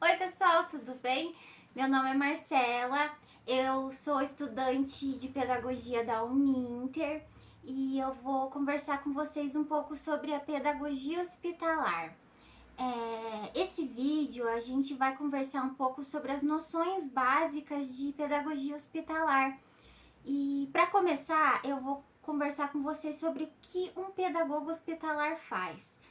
Oi pessoal, tudo bem? Meu nome é Marcela, eu sou estudante de pedagogia da Uninter e eu vou conversar com vocês um pouco sobre a pedagogia hospitalar. Esse vídeo a gente vai conversar um pouco sobre as noções básicas de pedagogia hospitalar. E para começar, eu vou conversar com vocês sobre o que um pedagogo hospitalar faz.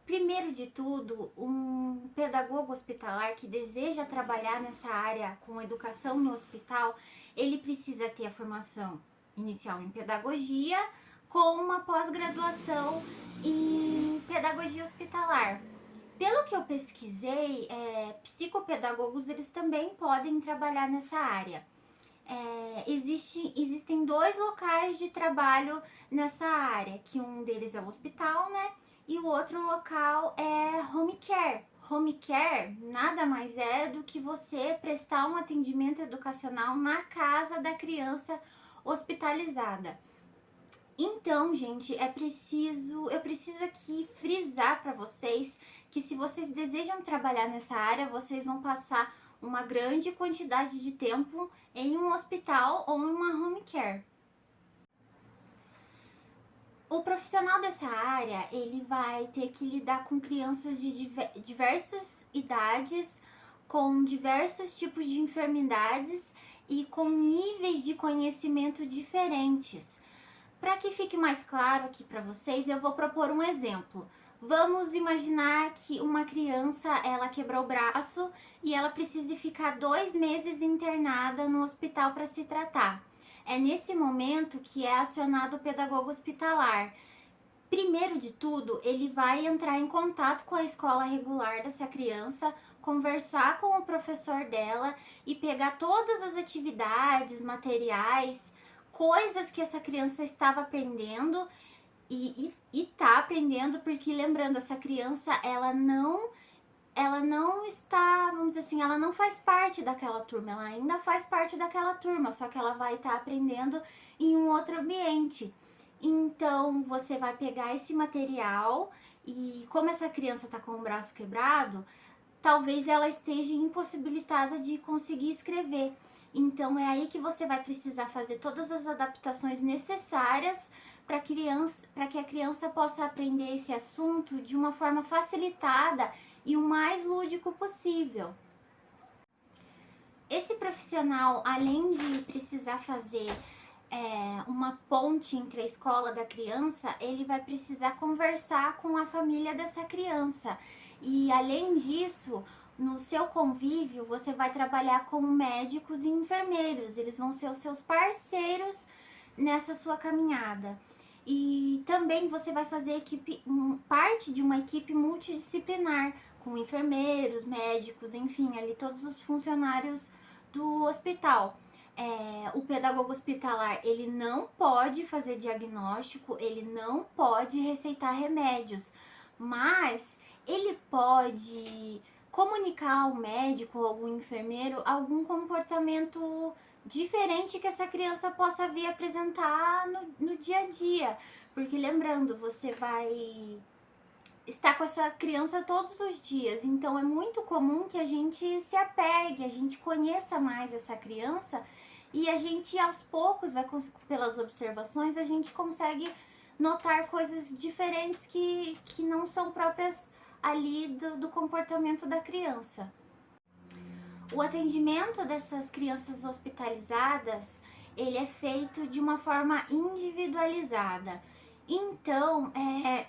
Primeiro de tudo, um pedagogo hospitalar que deseja trabalhar nessa área com educação no hospital, ele precisa ter a formação inicial em pedagogia com uma pós-graduação em pedagogia hospitalar. Pelo que eu pesquisei, psicopedagogos eles também podem trabalhar nessa área. Existem dois locais de trabalho nessa área, que um deles é o hospital, né? E o outro local é home care. Home care nada mais é do que você prestar um atendimento educacional na casa da criança hospitalizada. Então, gente, eu preciso aqui frisar para vocês que se vocês desejam trabalhar nessa área, vocês vão passar uma grande quantidade de tempo em um hospital ou em uma home care. O profissional dessa área, ele vai ter que lidar com crianças de diversas idades, com diversos tipos de enfermidades e com níveis de conhecimento diferentes. Para que fique mais claro aqui para vocês, eu vou propor um exemplo. Vamos imaginar que uma criança, ela quebrou o braço e ela precisa ficar 2 meses internada no hospital para se tratar. É nesse momento que é acionado o pedagogo hospitalar. Primeiro de tudo, ele vai entrar em contato com a escola regular dessa criança, conversar com o professor dela e pegar todas as atividades, materiais, coisas que essa criança estava aprendendo e tá aprendendo, porque lembrando, essa criança ela não está, vamos dizer assim, ela não faz parte daquela turma, ela ainda faz parte daquela turma, só que ela vai estar aprendendo em um outro ambiente. Então, você vai pegar esse material e como essa criança está com o braço quebrado, talvez ela esteja impossibilitada de conseguir escrever. Então, é aí que você vai precisar fazer todas as adaptações necessárias para que a criança possa aprender esse assunto de uma forma facilitada e o mais lúdico possível. Esse profissional, além de precisar fazer uma ponte entre a escola da criança, ele vai precisar conversar com a família dessa criança. E além disso, no seu convívio, você vai trabalhar com médicos e enfermeiros. Eles vão ser os seus parceiros nessa sua caminhada. E também você vai fazer parte de uma equipe multidisciplinar, com enfermeiros, médicos, enfim, ali todos os funcionários do hospital. O pedagogo hospitalar, ele não pode fazer diagnóstico, ele não pode receitar remédios, mas ele pode comunicar ao médico ou ao enfermeiro algum comportamento diferente que essa criança possa vir apresentar no dia a dia. Porque lembrando, você vai estar com essa criança todos os dias, então é muito comum que a gente se apegue, a gente conheça mais essa criança e a gente aos poucos, pelas observações, a gente consegue notar coisas diferentes que não são próprias ali do comportamento da criança. O atendimento dessas crianças hospitalizadas, ele é feito de uma forma individualizada. Então, é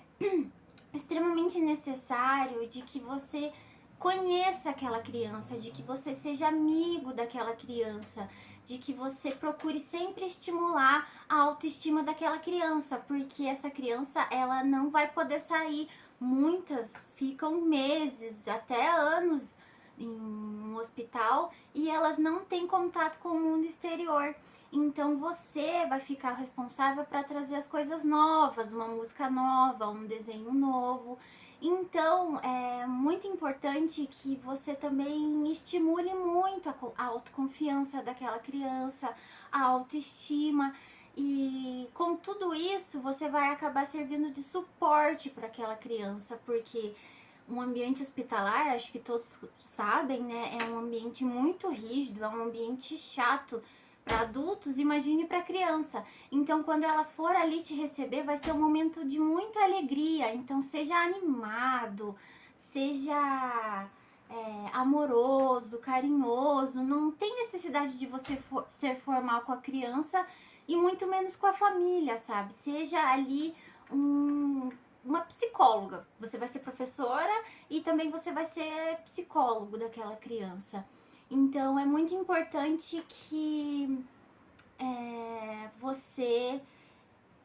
extremamente necessário de que você conheça aquela criança, de que você seja amigo daquela criança, de que você procure sempre estimular a autoestima daquela criança, porque essa criança, ela não vai poder sair. Muitas ficam meses, até anos em um hospital e elas não têm contato com o mundo exterior. Então você vai ficar responsável para trazer as coisas novas, uma música nova, um desenho novo. Então é muito importante que você também estimule muito a autoconfiança daquela criança, a autoestima. E com tudo isso você vai acabar servindo de suporte para aquela criança, porque um ambiente hospitalar, acho que todos sabem, né? É um ambiente muito rígido, é um ambiente chato para adultos, imagine para criança. Então, quando ela for ali te receber, vai ser um momento de muita alegria. Então, seja animado, seja amoroso, carinhoso. Não tem necessidade de você ser formal com a criança e muito menos com a família, sabe? Seja ali uma psicóloga. Você vai ser professora e também você vai ser psicólogo daquela criança. Então é muito importante que você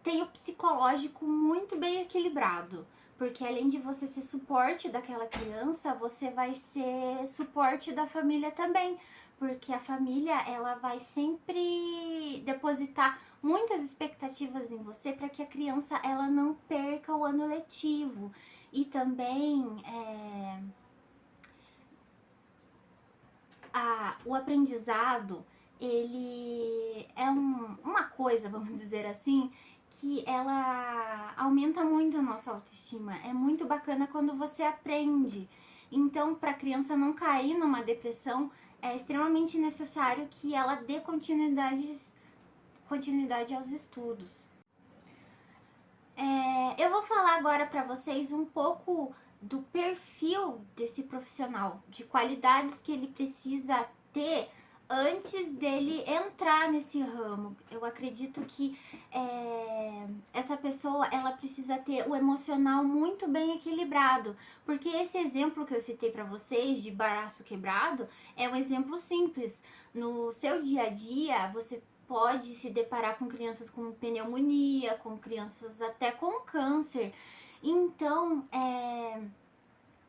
tenha o psicológico muito bem equilibrado. Porque além de você ser suporte daquela criança, você vai ser suporte da família também. Porque a família, ela vai sempre depositar muitas expectativas em você para que a criança ela não perca o ano letivo. E também o aprendizado, ele é uma coisa, vamos dizer assim, que ela aumenta muito a nossa autoestima. É muito bacana quando você aprende. Então, para a criança não cair numa depressão, é extremamente necessário que ela dê continuidade aos estudos. Eu vou falar agora para vocês um pouco do perfil desse profissional, de qualidades que ele precisa ter antes dele entrar nesse ramo. Eu acredito que essa pessoa ela precisa ter o emocional muito bem equilibrado, porque esse exemplo que eu citei para vocês de braço quebrado é um exemplo simples. No seu dia a dia, você pode se deparar com crianças com pneumonia, com crianças até com câncer. Então,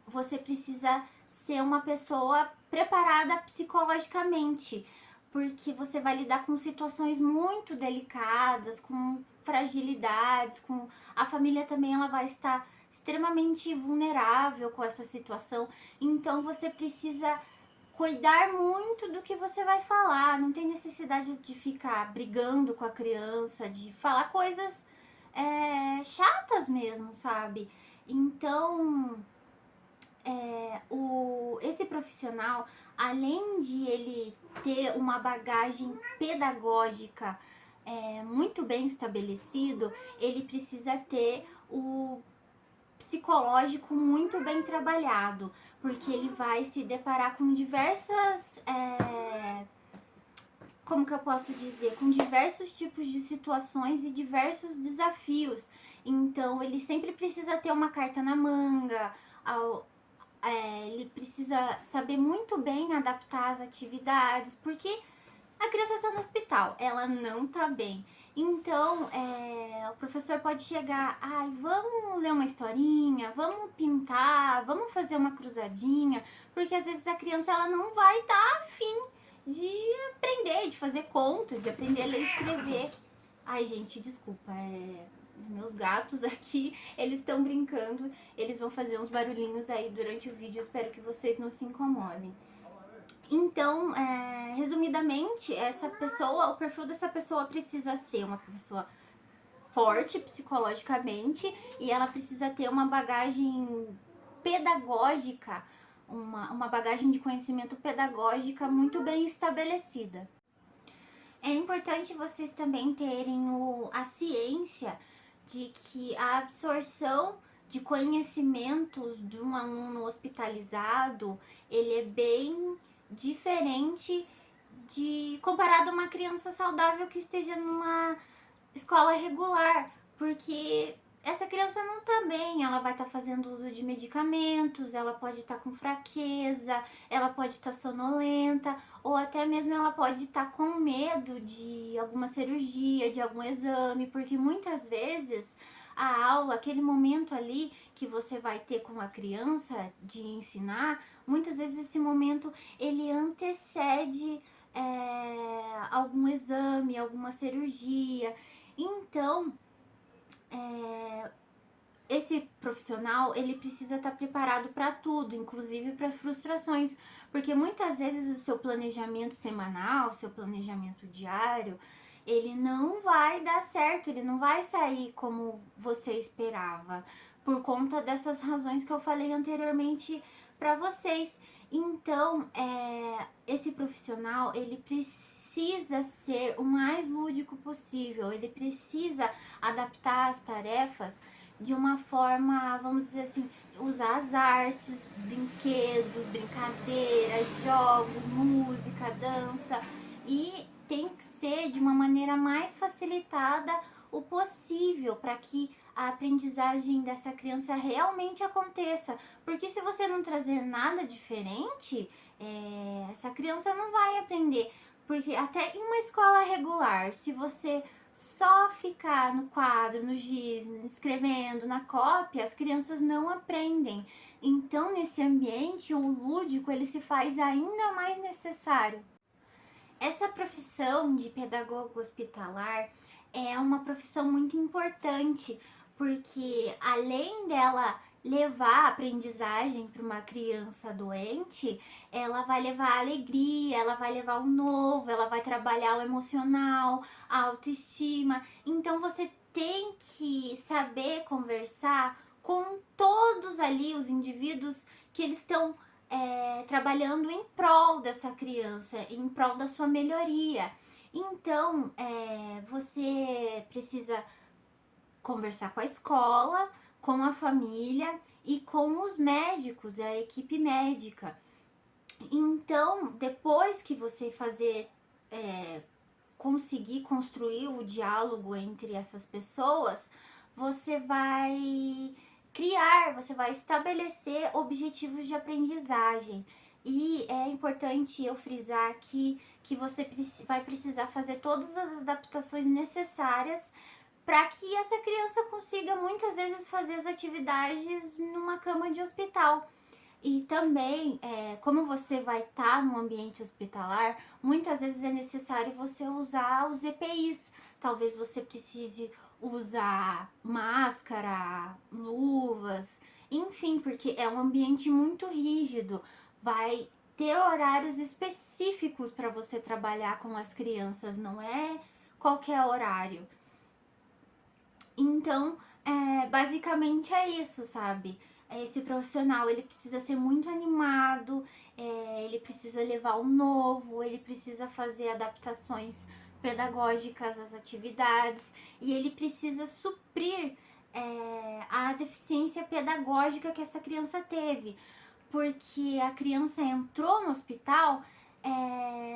você precisa ser uma pessoa preparada psicologicamente, porque você vai lidar com situações muito delicadas, com fragilidades, com a família também ela vai estar extremamente vulnerável com essa situação. Então, você precisa cuidar muito do que você vai falar. Não tem necessidade de ficar brigando com a criança, de falar coisas chatas mesmo, sabe? Então, esse profissional, além de ele ter uma bagagem pedagógica muito bem estabelecido, ele precisa ter o psicológico muito bem trabalhado, porque ele vai se deparar com diversas, como que eu posso dizer, com diversos tipos de situações e diversos desafios. Então ele sempre precisa ter uma carta na manga, ele precisa saber muito bem adaptar as atividades, porque a criança está no hospital, ela não está bem. Então, o professor pode chegar, vamos ler uma historinha, vamos pintar, vamos fazer uma cruzadinha, porque às vezes a criança ela não vai estar afim de aprender, de fazer conta, de aprender a ler e escrever. Ai, gente, desculpa, meus gatos aqui, eles estão brincando, eles vão fazer uns barulhinhos aí durante o vídeo, espero que vocês não se incomodem. Então, resumidamente, essa pessoa, o perfil dessa pessoa precisa ser uma pessoa forte psicologicamente e ela precisa ter uma bagagem pedagógica, uma bagagem de conhecimento pedagógica muito bem estabelecida. É importante vocês também terem a ciência de que a absorção de conhecimentos de um aluno hospitalizado, ele é bem diferente comparado a uma criança saudável que esteja numa escola regular, porque essa criança não tá bem, ela vai estar fazendo uso de medicamentos, ela pode estar com fraqueza, ela pode estar sonolenta, ou até mesmo ela pode estar com medo de alguma cirurgia, de algum exame, porque muitas vezes a aula, aquele momento ali que você vai ter com a criança de ensinar, muitas vezes esse momento ele antecede algum exame, alguma cirurgia. Então, esse profissional, ele precisa estar preparado para tudo, inclusive para frustrações, porque muitas vezes o seu planejamento semanal, seu planejamento diário, ele não vai dar certo, ele não vai sair como você esperava, por conta dessas razões que eu falei anteriormente para vocês. Então, esse profissional, ele precisa ser o mais lúdico possível, ele precisa adaptar as tarefas de uma forma, vamos dizer assim, usar as artes, brinquedos, brincadeiras, jogos, música, dança, e tem que ser de uma maneira mais facilitada o possível para que a aprendizagem dessa criança realmente aconteça. Porque se você não trazer nada diferente, essa criança não vai aprender. Porque até em uma escola regular, se você só ficar no quadro, no giz, escrevendo na cópia, as crianças não aprendem. Então, nesse ambiente, o lúdico ele se faz ainda mais necessário. Essa profissão de pedagogo hospitalar é uma profissão muito importante, porque além dela levar a aprendizagem para uma criança doente, ela vai levar a alegria, ela vai levar o novo, ela vai trabalhar o emocional, a autoestima. Então você tem que saber conversar com todos ali os indivíduos que eles estão trabalhando em prol dessa criança, em prol da sua melhoria. Então, você precisa conversar com a escola, com a família e com os médicos, a equipe médica. Então, depois que você conseguir construir o diálogo entre essas pessoas, você vai você vai estabelecer objetivos de aprendizagem. E é importante eu frisar aqui que você vai precisar fazer todas as adaptações necessárias para que essa criança consiga muitas vezes fazer as atividades numa cama de hospital. E também, como você vai estar no ambiente hospitalar, muitas vezes é necessário você usar os EPIs. Talvez você precise usar máscara, luvas, enfim, porque é um ambiente muito rígido. Vai ter horários específicos para você trabalhar com as crianças, não é qualquer horário. Então, basicamente é isso, sabe? Esse profissional, ele precisa ser muito animado, ele precisa levar o novo, ele precisa fazer adaptações pedagógicas às atividades e ele precisa suprir a deficiência pedagógica que essa criança teve. Porque a criança entrou no hospital,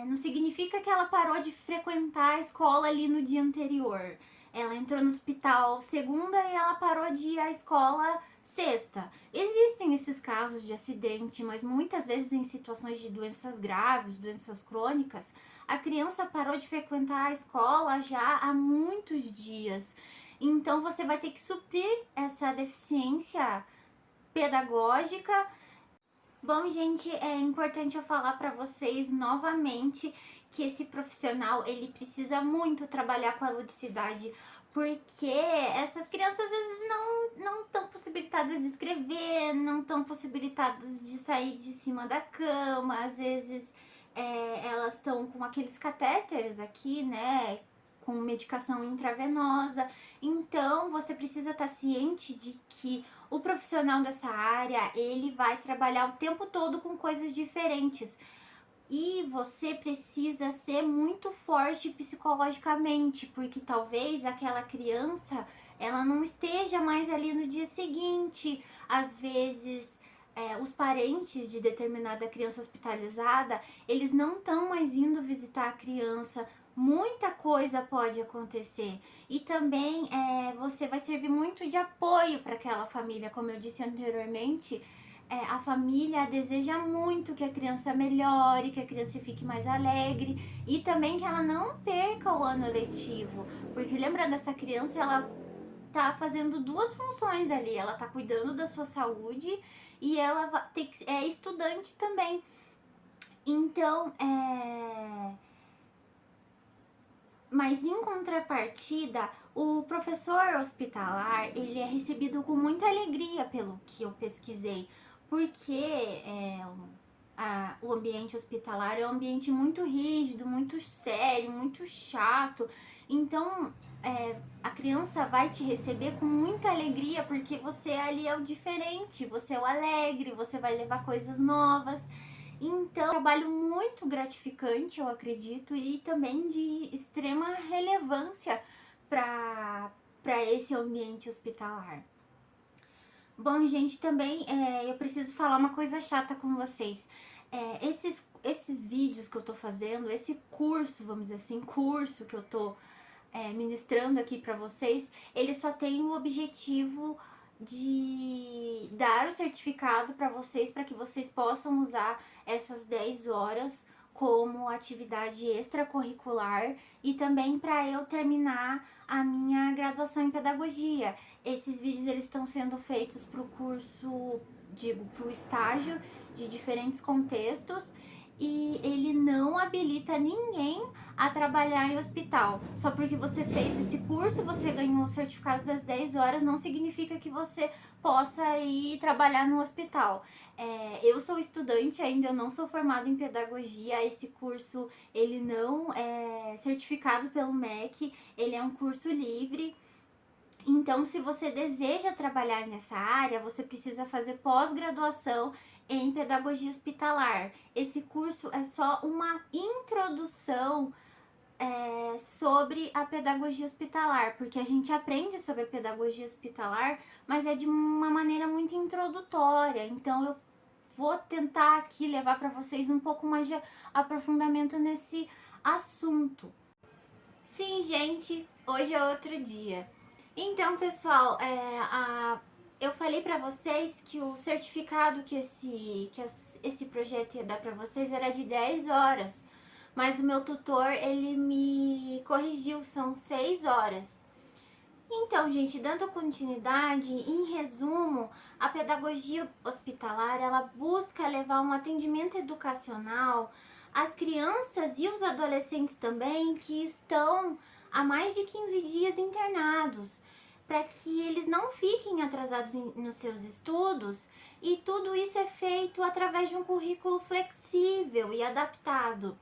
não significa que ela parou de frequentar a escola ali no dia anterior. Ela entrou no hospital segunda e ela parou de ir à escola sexta. Existem esses casos de acidente, mas muitas vezes em situações de doenças graves, doenças crônicas, a criança parou de frequentar a escola já há muitos dias. Então você vai ter que suprir essa deficiência pedagógica. Bom, gente, é importante eu falar para vocês novamente que esse profissional, ele precisa muito trabalhar com a ludicidade, porque essas crianças às vezes não estão possibilitadas de escrever, não estão possibilitadas de sair de cima da cama, às vezes elas estão com aqueles catéteres aqui, né, com medicação intravenosa. Então, você precisa estar ciente de que o profissional dessa área, ele vai trabalhar o tempo todo com coisas diferentes. E você precisa ser muito forte psicologicamente, porque talvez aquela criança, ela não esteja mais ali no dia seguinte. Às vezes, os parentes de determinada criança hospitalizada, eles não estão mais indo visitar a criança. Muita coisa pode acontecer. E também você vai servir muito de apoio para aquela família, como eu disse anteriormente. A família deseja muito que a criança melhore, que a criança fique mais alegre e também que ela não perca o ano letivo, porque lembrando, essa criança, ela tá fazendo duas funções ali, ela tá cuidando da sua saúde e ela é estudante também. Então, mas em contrapartida, o professor hospitalar, ele é recebido com muita alegria pelo que eu pesquisei, porque o ambiente hospitalar é um ambiente muito rígido, muito sério, muito chato. Então, a criança vai te receber com muita alegria, porque você ali é o diferente, você é o alegre, você vai levar coisas novas. Então, é um trabalho muito gratificante, eu acredito, e também de extrema relevância para esse ambiente hospitalar. Bom, gente, também eu preciso falar uma coisa chata com vocês. Esses vídeos que eu tô fazendo, esse curso, vamos dizer assim, curso que eu tô ministrando aqui para vocês, ele só tem o objetivo de dar o certificado para que vocês possam usar essas 10 horas como atividade extracurricular e também para eu terminar a minha graduação em pedagogia. Esses vídeos eles estão sendo feitos para o curso, para o estágio de diferentes contextos, e ele não habilita ninguém a trabalhar em hospital. Só porque você fez esse curso, você ganhou o certificado das 10 horas, não significa que você possa ir trabalhar no hospital. Eu sou estudante ainda, eu não sou formada em pedagogia. Esse curso, ele não é certificado pelo MEC, ele é um curso livre. Então, se você deseja trabalhar nessa área, você precisa fazer pós-graduação em pedagogia hospitalar. Esse curso é só uma introdução sobre a pedagogia hospitalar, porque a gente aprende sobre a pedagogia hospitalar, mas é de uma maneira muito introdutória. Então, eu vou tentar aqui levar para vocês um pouco mais de aprofundamento nesse assunto. Sim, gente, hoje é outro dia. Então, pessoal, eu falei pra vocês que o certificado que esse projeto ia dar pra vocês era de 10 horas. Mas o meu tutor, ele me corrigiu, são 6 horas. Então, gente, dando continuidade, em resumo, a pedagogia hospitalar, ela busca levar um atendimento educacional às crianças e os adolescentes também que estão há mais de 15 dias internados, para que eles não fiquem atrasados nos seus estudos, e tudo isso é feito através de um currículo flexível e adaptado.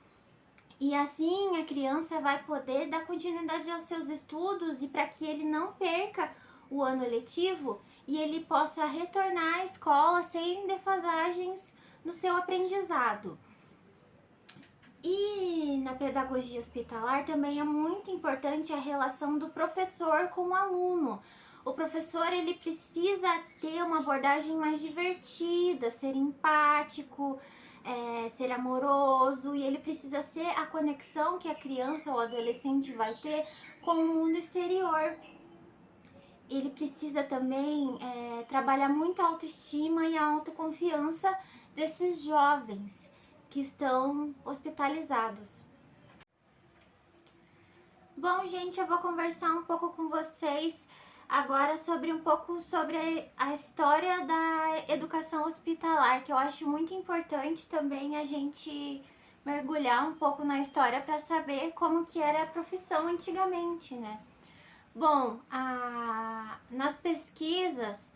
E assim a criança vai poder dar continuidade aos seus estudos, e para que ele não perca o ano letivo e ele possa retornar à escola sem defasagens no seu aprendizado. E na pedagogia hospitalar também é muito importante a relação do professor com o aluno. O professor, ele precisa ter uma abordagem mais divertida, ser empático, ser amoroso, e ele precisa ser a conexão que a criança ou adolescente vai ter com o mundo exterior. Ele precisa também trabalhar muito a autoestima e a autoconfiança desses jovens que estão hospitalizados. Bom, gente, eu vou conversar um pouco com vocês agora sobre a história da educação hospitalar, que eu acho muito importante também a gente mergulhar um pouco na história para saber como que era a profissão antigamente, né? Bom, nas pesquisas,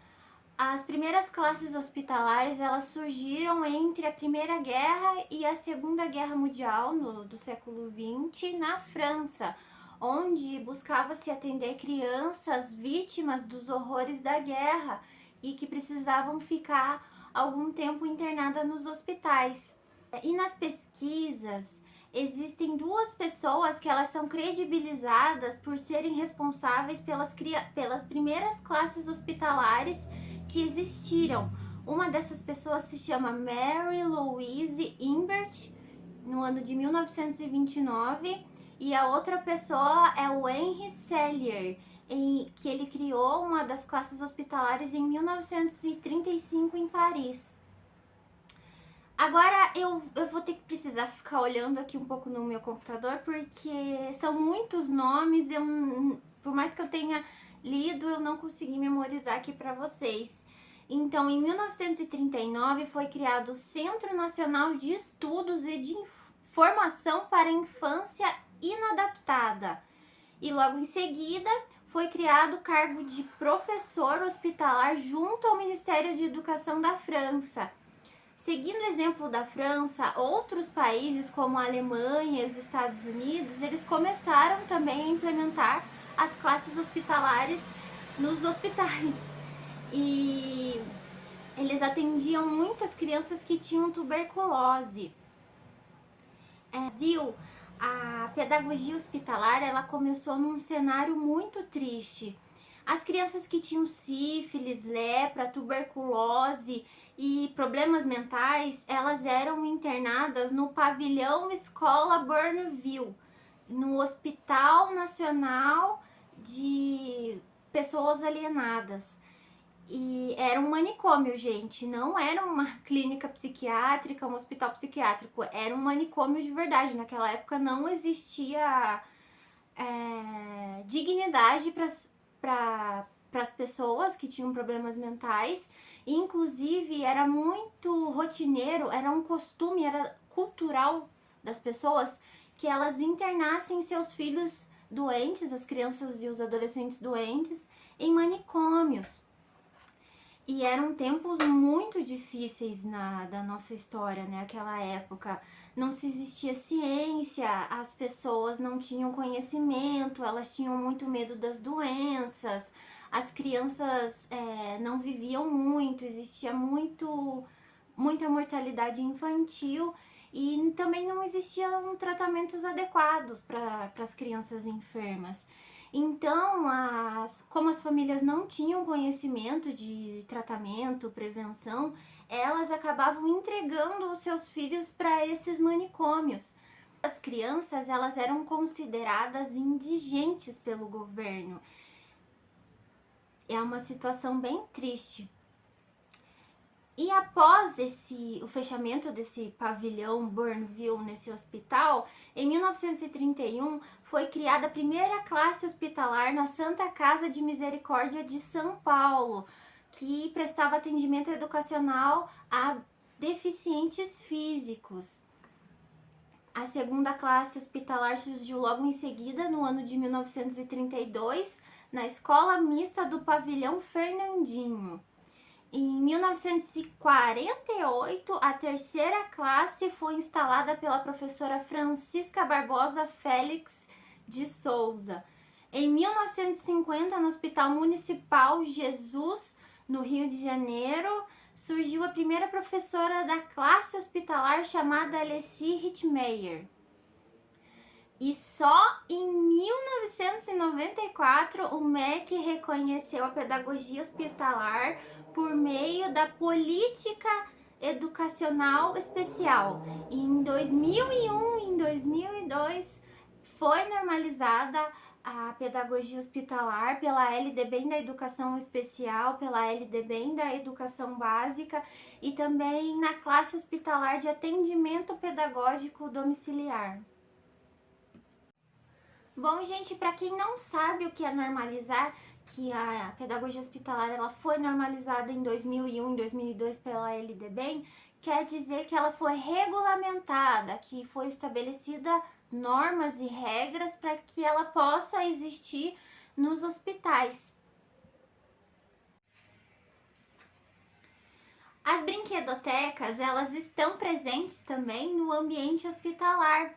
as primeiras classes hospitalares, elas surgiram entre a Primeira Guerra e a Segunda Guerra Mundial, do século XX, na França, onde buscava-se atender crianças vítimas dos horrores da guerra e que precisavam ficar algum tempo internadas nos hospitais. E nas pesquisas, existem duas pessoas que elas são credibilizadas por serem responsáveis pelas primeiras classes hospitalares que existiram. Uma dessas pessoas se chama Mary Louise Imbert, no ano de 1929, e a outra pessoa é o Henry Sellier, que ele criou uma das classes hospitalares em 1935 em Paris. Agora eu vou ter que precisar ficar olhando aqui um pouco no meu computador, porque são muitos nomes, por mais que eu tenha lido, eu não consegui memorizar aqui para vocês. Então, em 1939 foi criado o Centro Nacional de Estudos e de Formação para a Infância Inadaptada. E logo em seguida foi criado o cargo de professor hospitalar junto ao Ministério de Educação da França. Seguindo o exemplo da França, outros países como a Alemanha e os Estados Unidos, eles começaram também a implementar as classes hospitalares nos hospitais. E eles atendiam muitas crianças que tinham tuberculose. No Brasil, a pedagogia hospitalar, ela começou num cenário muito triste. As crianças que tinham sífilis, lepra, tuberculose e problemas mentais, elas eram internadas no pavilhão Escola Bournville, no Hospital Nacional de Pessoas Alienadas. E era um manicômio, gente, não era uma clínica psiquiátrica, um hospital psiquiátrico, era um manicômio de verdade. Naquela época não existia dignidade para as pessoas que tinham problemas mentais. Inclusive, era muito rotineiro, era um costume, era cultural das pessoas que elas internassem seus filhos doentes, as crianças e os adolescentes doentes, em manicômios. E eram tempos muito difíceis da nossa história, né? Aquela época não se existia ciência, as pessoas não tinham conhecimento, elas tinham muito medo das doenças, as crianças não viviam muito, existia muita mortalidade infantil e também não existiam tratamentos adequados para as crianças enfermas. Então, como as famílias não tinham conhecimento de tratamento, prevenção, elas acabavam entregando os seus filhos para esses manicômios. As crianças, elas eram consideradas indigentes pelo governo. É uma situação bem triste. E após o fechamento desse pavilhão Bournville, nesse hospital, em 1931 foi criada a primeira classe hospitalar na Santa Casa de Misericórdia de São Paulo, que prestava atendimento educacional a deficientes físicos. A segunda classe hospitalar surgiu logo em seguida, no ano de 1932, na Escola Mista do Pavilhão Fernandinho. Em 1948, a terceira classe foi instalada pela professora Francisca Barbosa Félix de Souza. Em 1950, no Hospital Municipal Jesus, no Rio de Janeiro, surgiu a primeira professora da classe hospitalar chamada Alessi Rittmeyer. E só em 1994 o MEC reconheceu a pedagogia hospitalar por meio da política educacional especial. E em 2001 e em 2002 foi normalizada a pedagogia hospitalar pela LDB da educação especial, pela LDB da educação básica e também na classe hospitalar de atendimento pedagógico domiciliar. Bom, gente, para quem não sabe o que é normalizar, que a pedagogia hospitalar ela foi normalizada em 2001 e 2002 pela LDB, quer dizer que ela foi regulamentada, que foi estabelecida normas e regras para que ela possa existir nos hospitais. As brinquedotecas, elas estão presentes também no ambiente hospitalar,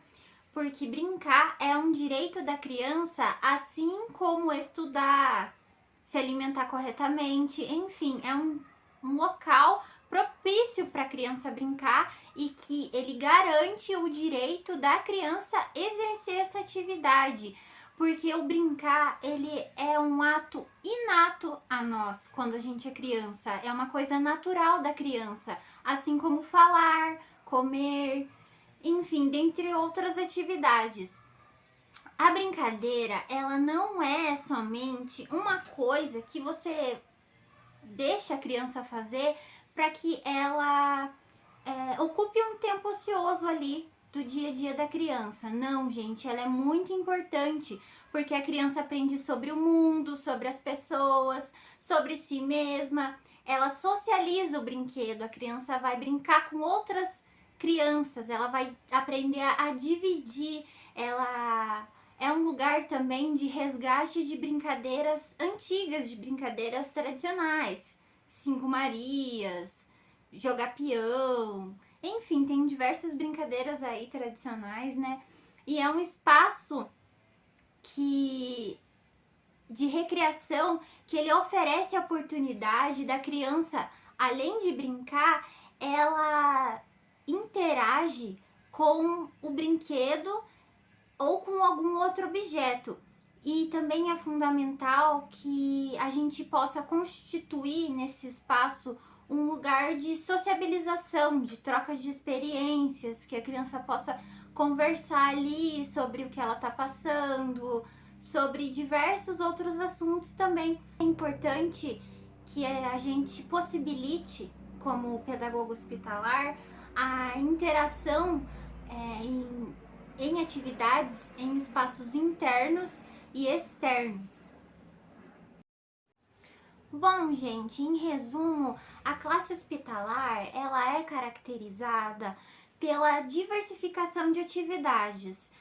porque brincar é um direito da criança, assim como estudar, se alimentar corretamente, enfim, é um local propício para a criança brincar e que ele garante o direito da criança exercer essa atividade, porque o brincar, ele é um ato inato a nós quando a gente é criança, é uma coisa natural da criança, assim como falar, comer, enfim, dentre outras atividades. A brincadeira, ela não é somente uma coisa que você deixa a criança fazer para que ela ocupe um tempo ocioso ali do dia a dia da criança. Não, gente, ela é muito importante, porque a criança aprende sobre o mundo, sobre as pessoas, sobre si mesma. Ela socializa o brinquedo, a criança vai brincar com outras crianças, ela vai aprender a dividir, ela é um lugar também de resgate de brincadeiras antigas, de brincadeiras tradicionais, Cinco Marias, jogar peão, enfim, tem diversas brincadeiras aí tradicionais, né? E é um espaço de recreação que ele oferece a oportunidade da criança, além de brincar, ela interage com o brinquedo ou com algum outro objeto. E também é fundamental que a gente possa constituir nesse espaço um lugar de sociabilização, de troca de experiências, que a criança possa conversar ali sobre o que ela está passando, sobre diversos outros assuntos também. É importante que a gente possibilite, como pedagogo hospitalar, a interação em atividades em espaços internos e externos. Bom, gente, em resumo, a classe hospitalar ela é caracterizada pela diversificação de atividades.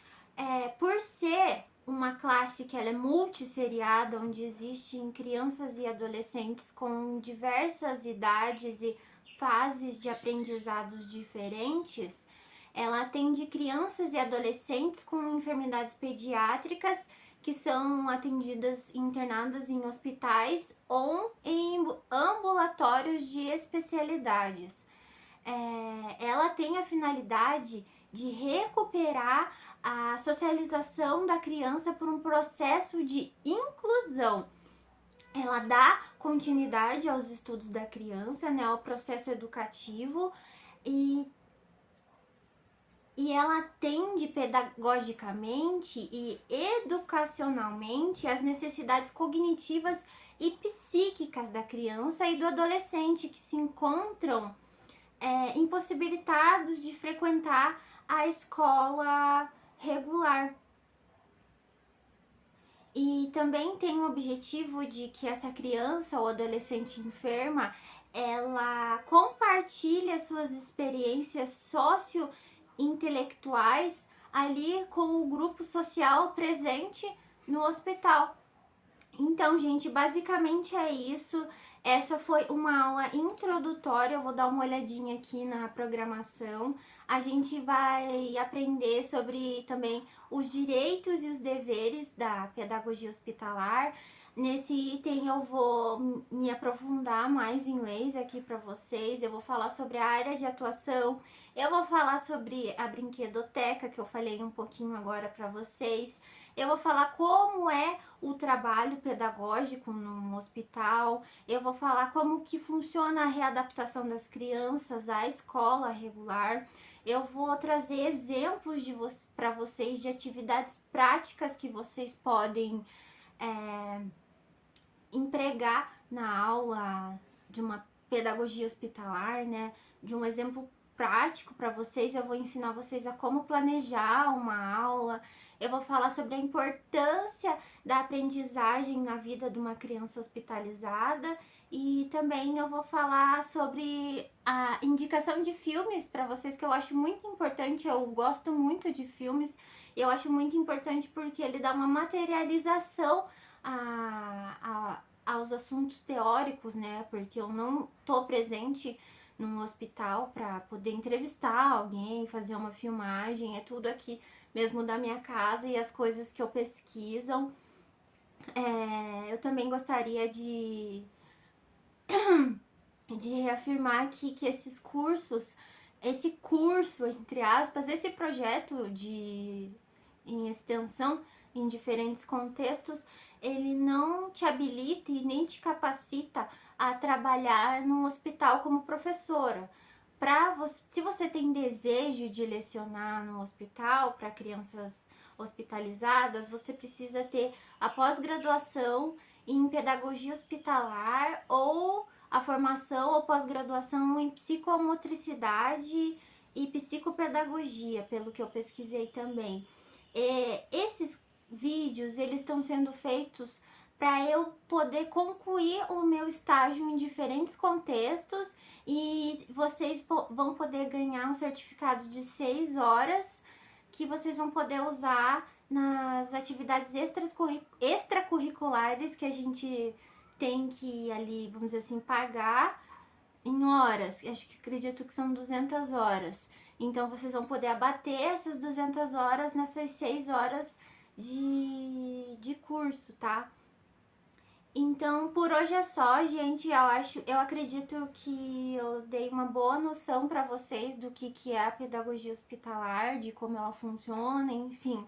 Por ser uma classe que ela é multisseriada, onde existem crianças e adolescentes com diversas idades e fases de aprendizados diferentes, ela atende crianças e adolescentes com enfermidades pediátricas que são atendidas e internadas em hospitais ou em ambulatórios de especialidades. Ela tem a finalidade de recuperar a socialização da criança por um processo de inclusão. Ela dá continuidade aos estudos da criança, né, ao processo educativo e ela atende pedagogicamente e educacionalmente as necessidades cognitivas e psíquicas da criança e do adolescente que se encontram impossibilitados de frequentar a escola regular. E também tem o objetivo de que essa criança ou adolescente enferma, ela compartilha suas experiências sociointelectuais ali com o grupo social presente no hospital. Então, gente, basicamente é isso. Essa foi uma aula introdutória, eu vou dar uma olhadinha aqui na programação. A gente vai aprender sobre também os direitos e os deveres da pedagogia hospitalar. Nesse item eu vou me aprofundar mais em leis aqui para vocês, eu vou falar sobre a área de atuação, eu vou falar sobre a brinquedoteca, que eu falei um pouquinho agora para vocês. Eu vou falar como é o trabalho pedagógico no hospital, eu vou falar como que funciona a readaptação das crianças à escola regular, eu vou trazer exemplos para vocês de atividades práticas que vocês podem empregar na aula de uma pedagogia hospitalar, né? De um exemplo prático para vocês, eu vou ensinar vocês a como planejar uma aula, eu vou falar sobre a importância da aprendizagem na vida de uma criança hospitalizada e também eu vou falar sobre a indicação de filmes para vocês, que eu acho muito importante, eu gosto muito de filmes, eu acho muito importante porque ele dá uma materialização aos assuntos teóricos, né? Porque eu não tô presente num hospital para poder entrevistar alguém, fazer uma filmagem, é tudo aqui mesmo da minha casa e as coisas que eu pesquisam. Eu também gostaria de reafirmar aqui que esses cursos, esse curso, entre aspas, esse projeto em extensão em diferentes contextos, ele não te habilita e nem te capacita a trabalhar no hospital como professora. Se você tem desejo de lecionar no hospital para crianças hospitalizadas, você precisa ter a pós-graduação em pedagogia hospitalar ou a formação ou pós-graduação em psicomotricidade e psicopedagogia, pelo que eu pesquisei também. Esses vídeos, eles estão sendo feitos para eu poder concluir o meu estágio em diferentes contextos e vocês vão poder ganhar um certificado de 6 horas que vocês vão poder usar nas atividades extracurriculares que a gente tem que ali, vamos dizer assim, pagar em horas, acho que acredito que são 200 horas. Então vocês vão poder abater essas 200 horas nessas 6 horas de curso, tá? Então, por hoje é só, gente. Eu acredito que eu dei uma boa noção para vocês do que é a pedagogia hospitalar, de como ela funciona, enfim.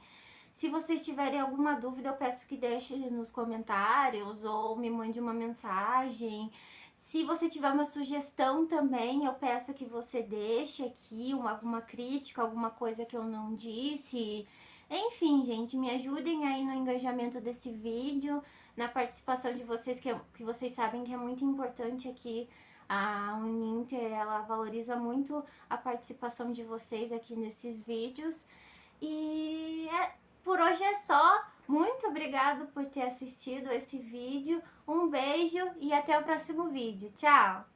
Se vocês tiverem alguma dúvida, eu peço que deixem nos comentários ou me mande uma mensagem. Se você tiver uma sugestão também, eu peço que você deixe aqui alguma crítica, alguma coisa que eu não disse. Enfim, gente, me ajudem aí no engajamento desse vídeo, na participação de vocês, que vocês sabem que é muito importante aqui. A Uninter, ela valoriza muito a participação de vocês aqui nesses vídeos. Por hoje é só. Muito obrigado por ter assistido esse vídeo. Um beijo e até o próximo vídeo. Tchau!